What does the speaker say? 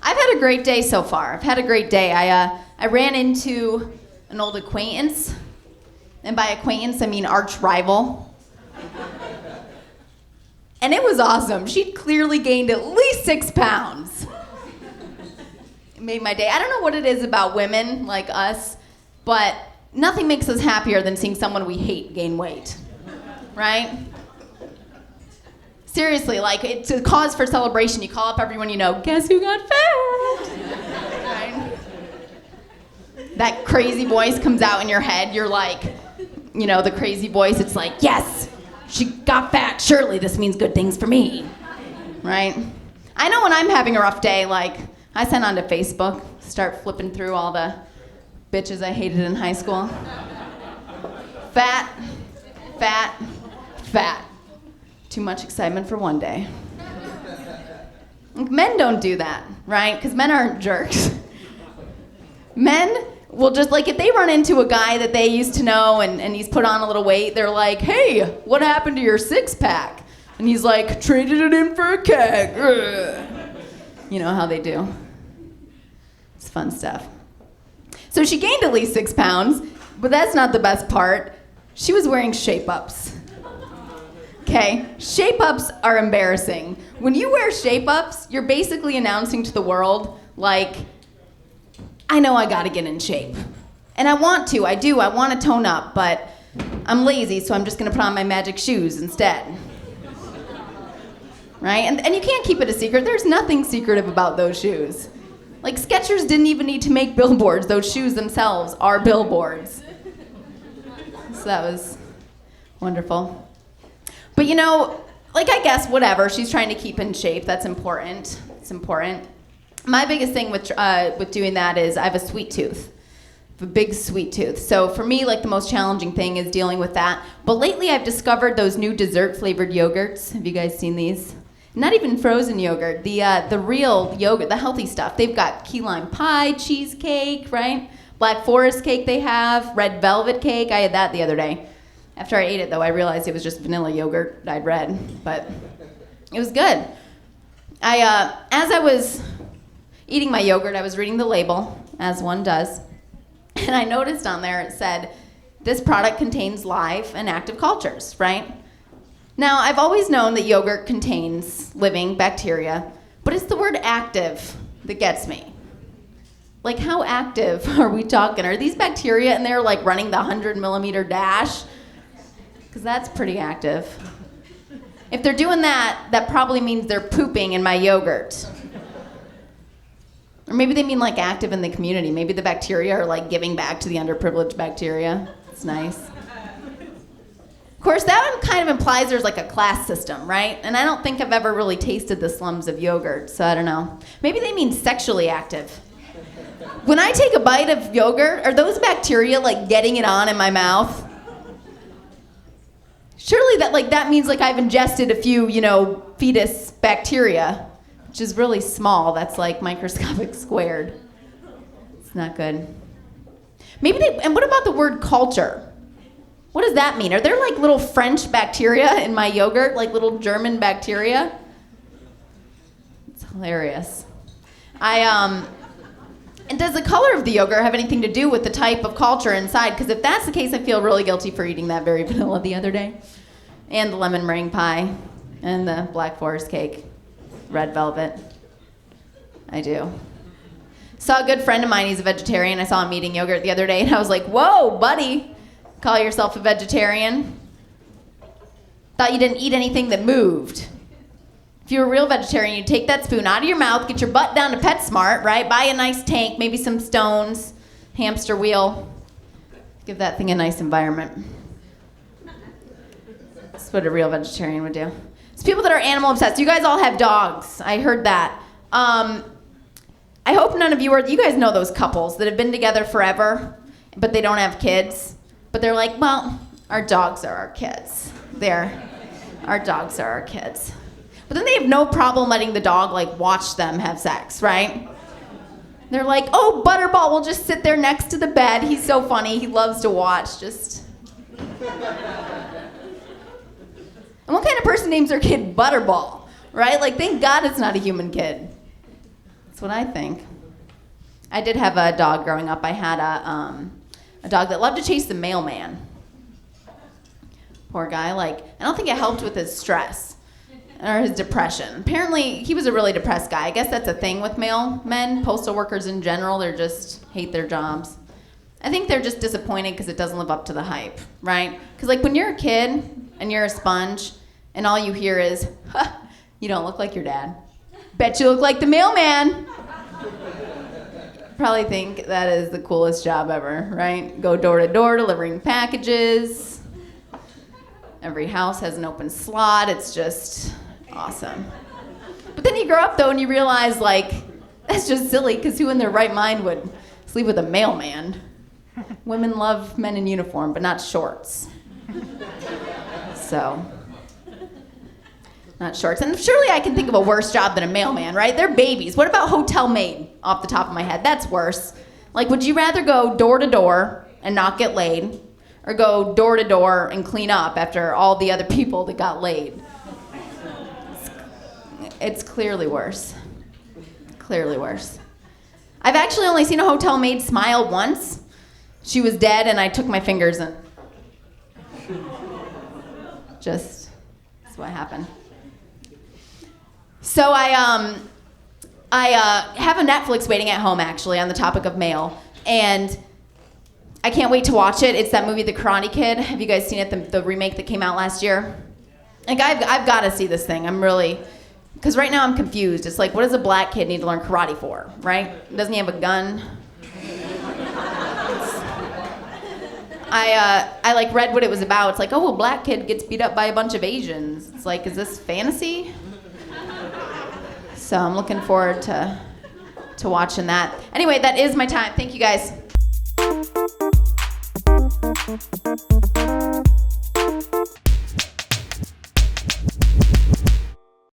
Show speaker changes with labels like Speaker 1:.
Speaker 1: I've had a great day so far. I've had a great day. I ran into an old acquaintance, and by acquaintance I mean arch rival. And it was awesome. She'd clearly gained at least 6 pounds. It made my day. I don't know what it is about women like us, but nothing makes us happier than seeing someone we hate gain weight, right? Seriously, like, it's a cause for celebration. You call up everyone you know, guess who got fat? Right? That crazy voice comes out in your head. You're like, you know, the crazy voice, it's like, yes, she got fat. Surely this means good things for me, right? I know when I'm having a rough day, like, I send onto Facebook, start flipping through all the bitches I hated in high school. Fat, fat, fat. Too much excitement for one day. Men don't do that, right? Because men aren't jerks. Men will just, like, if they run into a guy that they used to know and he's put on a little weight, they're like, hey, what happened to your 6-pack? And he's like, traded it in for a keg. Ugh. You know how they do. It's fun stuff. So she gained at least 6 pounds, but that's not the best part. She was wearing shape-ups. Okay, shape-ups are embarrassing. When you wear shape-ups, you're basically announcing to the world, like, I know I gotta get in shape. And I want to, I do, I want to tone up, but I'm lazy, so I'm just gonna put on my magic shoes instead. Right? And you can't keep it a secret. There's nothing secretive about those shoes. Like, Skechers didn't even need to make billboards. Those shoes themselves are billboards. So that was wonderful. But you know, like, I guess whatever, she's trying to keep in shape. That's important. It's important. My biggest thing with doing that is I have a sweet tooth. A big sweet tooth. So for me, like, the most challenging thing is dealing with that. But lately I've discovered those new dessert flavored yogurts. Have you guys seen these? Not even frozen yogurt, the real yogurt, the healthy stuff. They've got key lime pie, cheesecake, right? Black forest cake they have, red velvet cake. I had that the other day. After I ate it, though, I realized it was just vanilla yogurt dyed red, but it was good. As I was eating my yogurt, I was reading the label, as one does, and I noticed on there it said, this product contains live and active cultures, right? Now, I've always known that yogurt contains living bacteria, but it's the word active that gets me. Like, how active are we talking? Are these bacteria in there, like, running the 100-millimeter dash? Because that's pretty active. If they're doing that, that probably means they're pooping in my yogurt. Or maybe they mean, like, active in the community. Maybe the bacteria are, like, giving back to the underprivileged bacteria. It's nice. Of course, that one kind of implies there's, like, a class system, right? And I don't think I've ever really tasted the slums of yogurt, so I don't know. Maybe they mean sexually active. When I take a bite of yogurt, are those bacteria, like, getting it on in my mouth? Surely that means, like, I've ingested a few, you know, fetus bacteria, which is really small. That's, like, microscopic squared. It's not good. And what about the word culture? What does that mean? Are there, like, little French bacteria in my yogurt, like little German bacteria? It's hilarious. And does the color of the yogurt have anything to do with the type of culture inside? Because if that's the case, I feel really guilty for eating that berry vanilla the other day. And the lemon meringue pie. And the black forest cake. Red velvet. I do. Saw a good friend of mine, he's a vegetarian. I saw him eating yogurt the other day, and I was like, whoa, buddy. Call yourself a vegetarian? Thought you didn't eat anything that moved. If you were a real vegetarian, you'd take that spoon out of your mouth, get your butt down to PetSmart, right? Buy a nice tank, maybe some stones, hamster wheel. Give that thing a nice environment. That's what a real vegetarian would do. It's people that are animal obsessed. You guys all have dogs. I heard that. I hope none of you you guys know those couples that have been together forever, but they don't have kids. But they're like, well, our dogs are our kids. Our dogs are our kids. But then they have no problem letting the dog, like, watch them have sex, right? They're like, oh, Butterball will just sit there next to the bed. He's so funny. He loves to watch. Just. And what kind of person names their kid Butterball? Right? Like, thank God it's not a human kid. That's what I think. I did have a dog growing up. I had a dog that loved to chase the mailman. Poor guy. Like, I don't think it helped with his stress or his depression. Apparently, he was a really depressed guy. I guess that's a thing with mailmen, postal workers in general. They just hate their jobs. I think they're just disappointed because it doesn't live up to the hype, right? Because like when you're a kid and you're a sponge and all you hear is, huh, you don't look like your dad. Bet you look like the mailman. Probably think that is the coolest job ever, right? Go door to door delivering packages. Every house has an open slot. It's just awesome. But then you grow up though and you realize like, that's just silly because who in their right mind would sleep with a mailman? Women love men in uniform, but not shorts. So, not shorts. And surely I can think of a worse job than a mailman, right? They're babies. What about hotel maid off the top of my head? That's worse. Like, would you rather go door to door and not get laid, or go door to door and clean up after all the other people that got laid? It's clearly worse. Clearly worse. I've actually only seen a hotel maid smile once. She was dead, and I took my fingers and just, that's what happened. So I have a Netflix waiting at home, actually, on the topic of mail, and I can't wait to watch it. It's that movie, The Karate Kid. Have you guys seen it, the remake that came out last year? Like, I've got to see this thing. I'm really, because right now I'm confused. It's like, what does a black kid need to learn karate for, right? Doesn't he have a gun? I like read what it was about. It's like, oh, a black kid gets beat up by a bunch of Asians. It's like, is this fantasy? So I'm looking forward to watching that. Anyway, that is my time. Thank you guys.